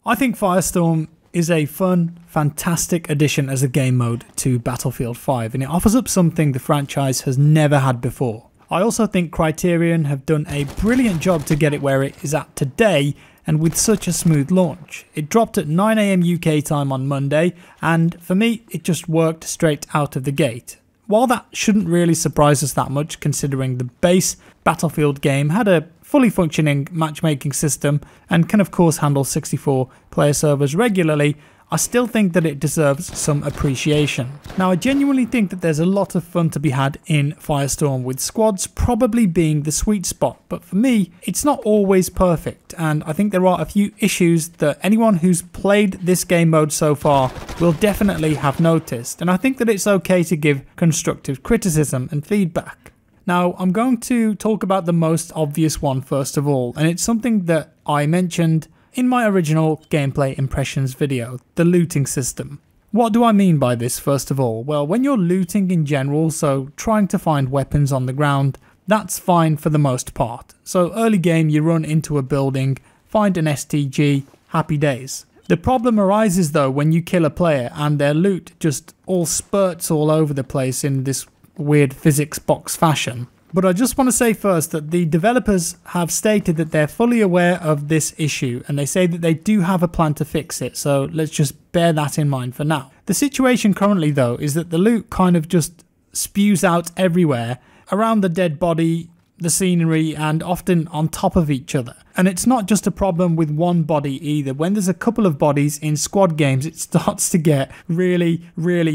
I think Firestorm is a fun, fantastic addition as a game mode to Battlefield 5, and it offers up something the franchise has never had before. I also think Criterion have done a brilliant job to get it where it is at today, and with such a smooth launch. It dropped at 9 AM UK time on Monday, and for me it just worked straight out of the gate. While that shouldn't really surprise us that much, considering the base Battlefield game had a fully functioning matchmaking system and can of course handle 64 player servers regularly, I still think that it deserves some appreciation. Now, I genuinely think that there's a lot of fun to be had in Firestorm, with squads probably being the sweet spot, but for me it's not always perfect, and I think there are a few issues that anyone who's played this game mode so far will definitely have noticed, and I think that it's okay to give constructive criticism and feedback. Now, I'm going to talk about the most obvious one first of all, and it's something that I mentioned in my original gameplay impressions video, the looting system. What do I mean by this first of all? Well, when you're looting in general, so trying to find weapons on the ground, that's fine for the most part. So early game you run into a building, find an STG, happy days. The problem arises though when you kill a player and their loot just all spurts all over the place in this weird physics box fashion. But I just want to say first that the developers have stated that they're fully aware of this issue, and they say that they do have a plan to fix it, so let's just bear that in mind for now. The situation currently though is that the loot kind of just spews out everywhere, around the dead body, the scenery, and often on top of each other. And it's not just a problem with one body either. When there's a couple of bodies in squad games, it starts to get really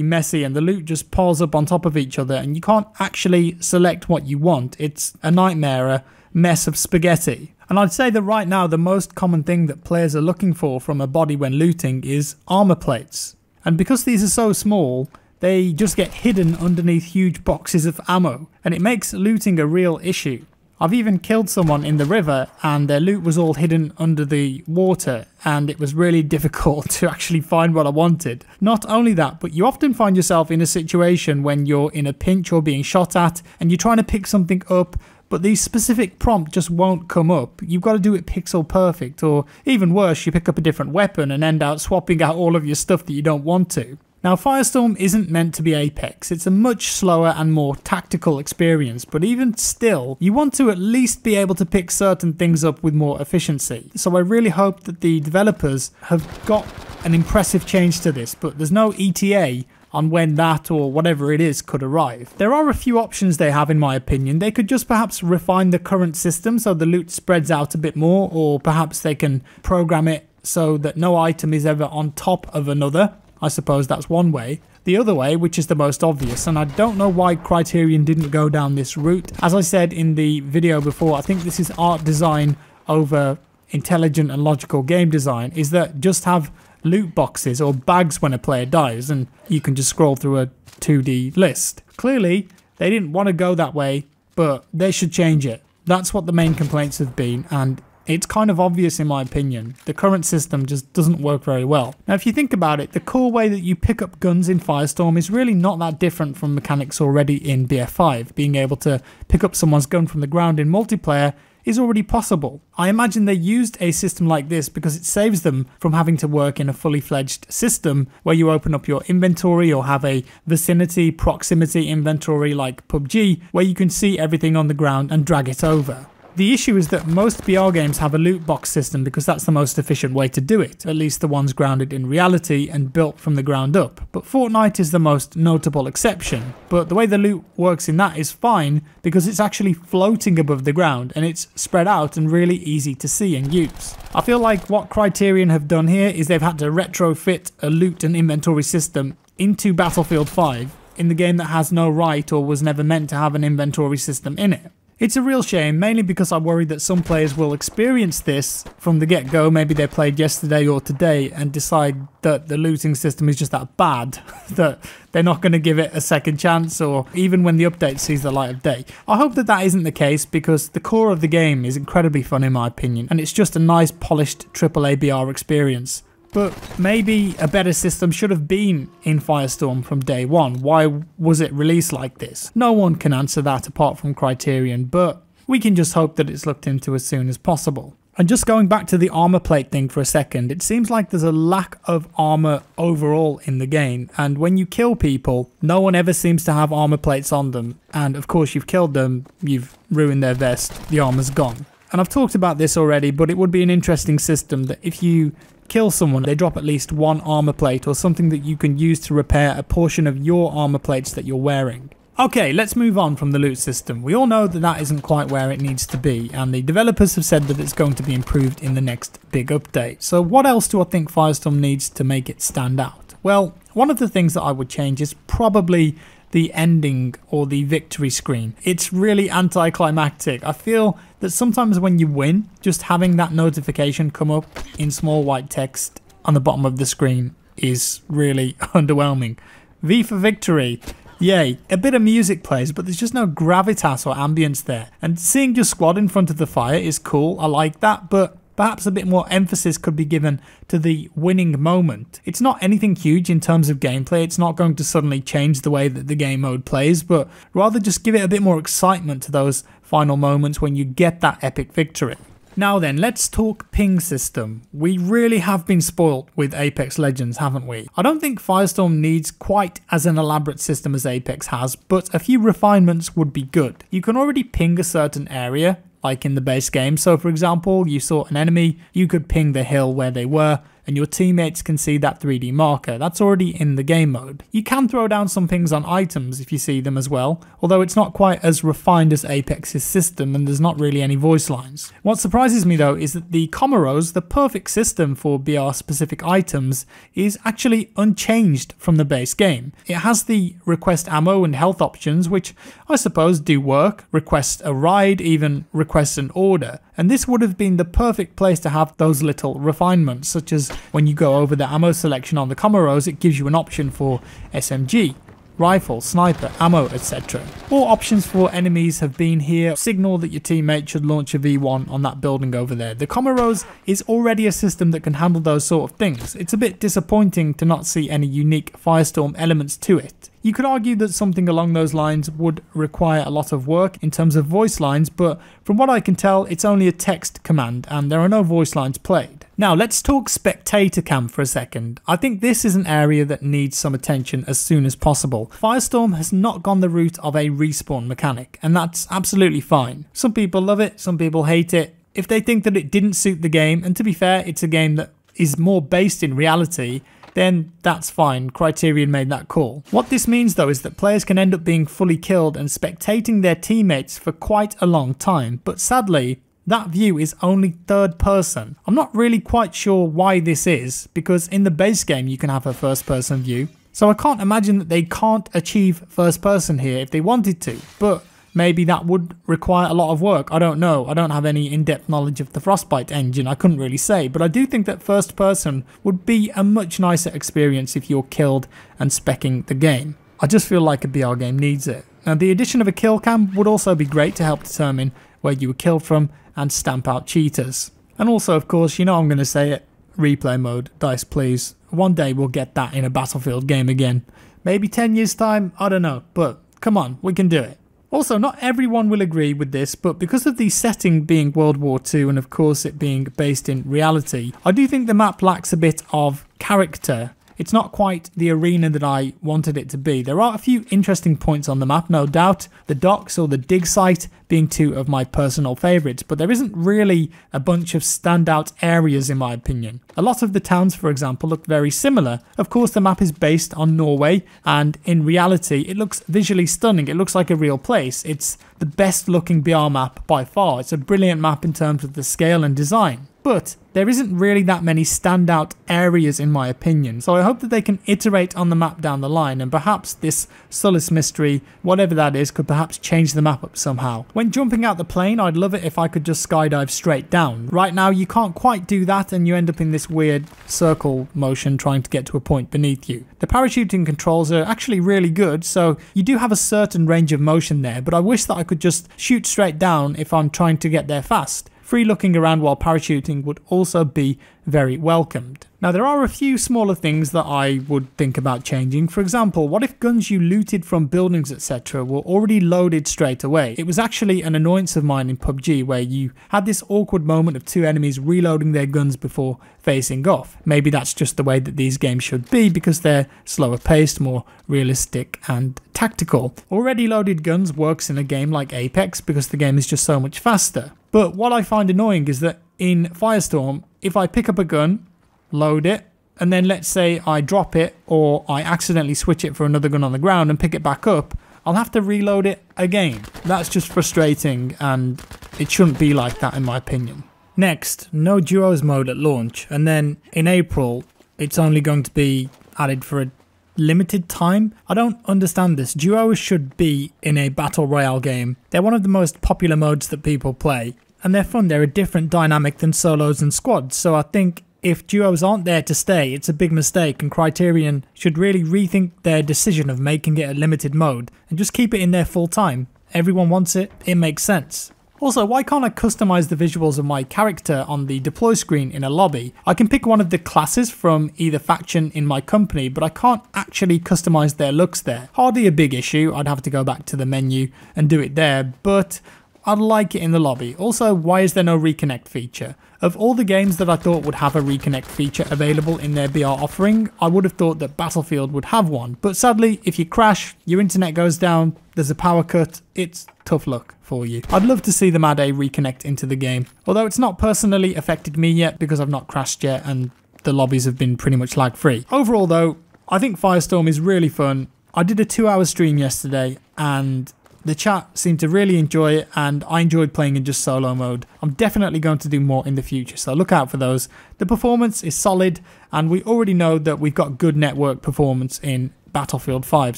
messy, and the loot just piles up on top of each other and you can't actually select what you want. It's a nightmare, a mess of spaghetti. And I'd say that right now the most common thing that players are looking for from a body when looting is armor plates. And because these are so small, they just get hidden underneath huge boxes of ammo, and it makes looting a real issue. I've even killed someone in the river and their loot was all hidden under the water, and it was really difficult to actually find what I wanted. Not only that, but you often find yourself in a situation when you're in a pinch or being shot at and you're trying to pick something up, but the specific prompt just won't come up. You've got to do it pixel perfect, or even worse, you pick up a different weapon and end up swapping out all of your stuff that you don't want to. Now, Firestorm isn't meant to be Apex. It's a much slower and more tactical experience, but even still, you want to at least be able to pick certain things up with more efficiency. So I really hope that the developers have got an impressive change to this, but there's no ETA on when that or whatever it is could arrive. There are a few options they have in my opinion. They could just perhaps refine the current system so the loot spreads out a bit more, or perhaps they can program it so that no item is ever on top of another. I suppose that's one way. The other way, which is the most obvious, and I don't know why Criterion didn't go down this route. As I said in the video before, I think this is art design over intelligent and logical game design, is that just have loot boxes or bags when a player dies and you can just scroll through a 2D list. Clearly, they didn't want to go that way, but they should change it. That's what the main complaints have been, and it's kind of obvious in my opinion. The current system just doesn't work very well. Now, if you think about it, the core way that you pick up guns in Firestorm is really not that different from mechanics already in BF5. Being able to pick up someone's gun from the ground in multiplayer is already possible. I imagine they used a system like this because it saves them from having to work in a fully fledged system where you open up your inventory or have a vicinity proximity inventory like PUBG where you can see everything on the ground and drag it over. The issue is that most BR games have a loot box system because that's the most efficient way to do it, at least the ones grounded in reality and built from the ground up. But Fortnite is the most notable exception. But the way the loot works in that is fine because it's actually floating above the ground and it's spread out and really easy to see and use. I feel like what Criterion have done here is they've had to retrofit a loot and inventory system into Battlefield 5 in the game that has no right or was never meant to have an inventory system in it. It's a real shame, mainly because I worry that some players will experience this from the get-go. Maybe they played yesterday or today and decide that the looting system is just that bad that they're not going to give it a second chance, or even when the update sees the light of day. I hope that that isn't the case because the core of the game is incredibly fun in my opinion, and it's just a nice polished AAA BR experience. But maybe a better system should have been in Firestorm from day one. Why was it released like this? No one can answer that apart from Criterion, but we can just hope that it's looked into as soon as possible. And just going back to the armor plate thing for a second, it seems like there's a lack of armor overall in the game, and when you kill people, no one ever seems to have armor plates on them, and of course you've killed them, you've ruined their vest, the armor's gone. And I've talked about this already, but it would be an interesting system that if you kill someone, they drop at least one armor plate or something that you can use to repair a portion of your armor plates that you're wearing. Okay, let's move on from the loot system. We all know that that isn't quite where it needs to be, and the developers have said that it's going to be improved in the next big update. So what else do I think Firestorm needs to make it stand out? Well, one of the things that I would change is probably the ending or the victory screen. It's really anticlimactic. I feel that sometimes when you win, just having that notification come up in small white text on the bottom of the screen is really underwhelming. V for victory. Yay, a bit of music plays, but there's just no gravitas or ambience there. And seeing your squad in front of the fire is cool, I like that, but perhaps a bit more emphasis could be given to the winning moment. It's not anything huge in terms of gameplay, it's not going to suddenly change the way that the game mode plays, but rather just give it a bit more excitement to those final moments when you get that epic victory. Now then, let's talk ping system. We really have been spoilt with Apex Legends, haven't we? I don't think Firestorm needs quite as an elaborate system as Apex has, but a few refinements would be good. You can already ping a certain area, like in the base game. So for example, you saw an enemy, you could ping the hill where they were, and your teammates can see that 3D marker. That's already in the game mode. You can throw down some pings on items if you see them as well, although it's not quite as refined as Apex's system and there's not really any voice lines. What surprises me though is that the Comoros, the perfect system for BR specific items, is actually unchanged from the base game. It has the request ammo and health options, which I suppose do work, request a ride, even request an order. And this would have been the perfect place to have those little refinements, such as when you go over the ammo selection on the Comoros, it gives you an option for SMG, rifle, sniper, ammo, etc. All options for enemies have been here. Signal that your teammate should launch a V1 on that building over there. The Comoros is already a system that can handle those sort of things. It's a bit disappointing to not see any unique Firestorm elements to it. You could argue that something along those lines would require a lot of work in terms of voice lines, but from what I can tell, it's only a text command and there are no voice lines played. Now let's talk Spectator Camp for a second. I think this is an area that needs some attention as soon as possible. Firestorm has not gone the route of a respawn mechanic, and that's absolutely fine. Some people love it, some people hate it. If they think that it didn't suit the game, and to be fair, it's a game that is more based in reality, then that's fine, Criterion made that call. What this means though is that players can end up being fully killed and spectating their teammates for quite a long time, but sadly, that view is only third person. I'm not really quite sure why this is, because in the base game you can have a first person view, so I can't imagine that they can't achieve first person here if they wanted to, but maybe that would require a lot of work. I don't know. I don't have any in-depth knowledge of the Frostbite engine. I couldn't really say. But I do think that first person would be a much nicer experience if you're killed and speccing the game. I just feel like a BR game needs it. Now the addition of a kill cam would also be great to help determine where you were killed from and stamp out cheaters. And also, of course, you know I'm going to say it, replay mode. Dice please. One day we'll get that in a Battlefield game again. Maybe 10 years time? I don't know. But come on, we can do it. Also, not everyone will agree with this, but because of the setting being World War II and of course it being based in reality, I do think the map lacks a bit of character. It's not quite the arena that I wanted it to be. There are a few interesting points on the map, no doubt. The docks or the dig site being two of my personal favourites, but there isn't really a bunch of standout areas in my opinion. A lot of the towns, for example, look very similar. Of course, the map is based on Norway, and in reality, it looks visually stunning. It looks like a real place. It's the best looking BR map by far. It's a brilliant map in terms of the scale and design. But there isn't really that many standout areas in my opinion, so I hope that they can iterate on the map down the line, and perhaps this Solace Mystery, whatever that is, could perhaps change the map up somehow. When jumping out the plane, I'd love it if I could just skydive straight down. Right now you can't quite do that and you end up in this weird circle motion trying to get to a point beneath you. The parachuting controls are actually really good, so you do have a certain range of motion there, but I wish that I could just shoot straight down if I'm trying to get there fast. free looking around while parachuting would also be very welcomed. Now there are a few smaller things that I would think about changing. For example, what if guns you looted from buildings etc. were already loaded straight away? It was actually an annoyance of mine in PUBG where you had this awkward moment of two enemies reloading their guns before facing off. Maybe that's just the way that these games should be because they're slower paced, more realistic and tactical. Already loaded guns works in a game like Apex because the game is just so much faster. But what I find annoying is that in Firestorm, if I pick up a gun, load it, and then let's say I drop it or I accidentally switch it for another gun on the ground and pick it back up, I'll have to reload it again. That's just frustrating and it shouldn't be like that in my opinion. Next, no duos mode at launch, and then in April it's only going to be added for a limited time. I don't understand this. Duos should be in a battle royale game. They're one of the most popular modes that people play and they're fun. They're a different dynamic than solos and squads, so I think if duos aren't there to stay, it's a big mistake and Criterion should really rethink their decision of making it a limited mode and just keep it in there full time. Everyone wants it, it makes sense. Also, why can't I customize the visuals of my character on the deploy screen in a lobby? I can pick one of the classes from either faction in my company, but I can't actually customize their looks there. Hardly a big issue, I'd have to go back to the menu and do it there, but I'd like it in the lobby. Also, why is there no reconnect feature? Of all the games that I thought would have a reconnect feature available in their BR offering, I would have thought that Battlefield would have one. But sadly, if you crash, your internet goes down, there's a power cut, it's tough luck for you. I'd love to see them add a reconnect into the game, although it's not personally affected me yet because I've not crashed yet and the lobbies have been pretty much lag free. Overall though, I think Firestorm is really fun. I did a 2-hour stream yesterday and the chat seemed to really enjoy it and I enjoyed playing in just solo mode. I'm definitely going to do more in the future, so look out for those. The performance is solid and we already know that we've got good network performance in Battlefield 5.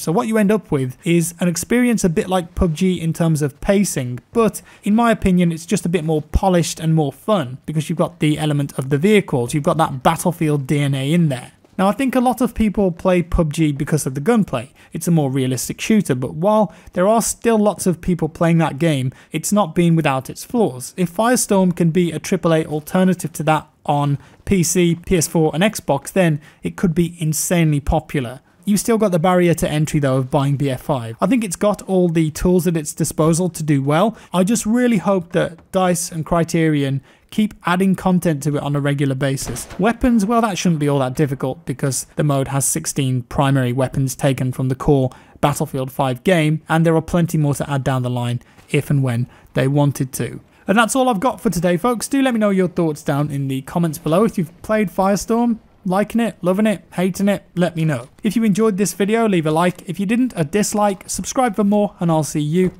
So what you end up with is an experience a bit like PUBG in terms of pacing, but in my opinion it's just a bit more polished and more fun because you've got the element of the vehicles, you've got that Battlefield DNA in there. Now I think a lot of people play PUBG because of the gunplay. It's a more realistic shooter, but while there are still lots of people playing that game, it's not been without its flaws. If Firestorm can be a AAA alternative to that on PC, PS4 and Xbox, then it could be insanely popular. You still got the barrier to entry though of buying BF5. I think it's got all the tools at its disposal to do well. I just really hope that DICE and Criterion keep adding content to it on a regular basis. Weapons, well that shouldn't be all that difficult because the mode has 16 primary weapons taken from the core Battlefield 5 game and there are plenty more to add down the line if and when they wanted to. And that's all I've got for today folks. Do let me know your thoughts down in the comments below. If you've played Firestorm, liking it, loving it, hating it, let me know. If you enjoyed this video, leave a like. If you didn't, a dislike. Subscribe for more and I'll see you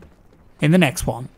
in the next one.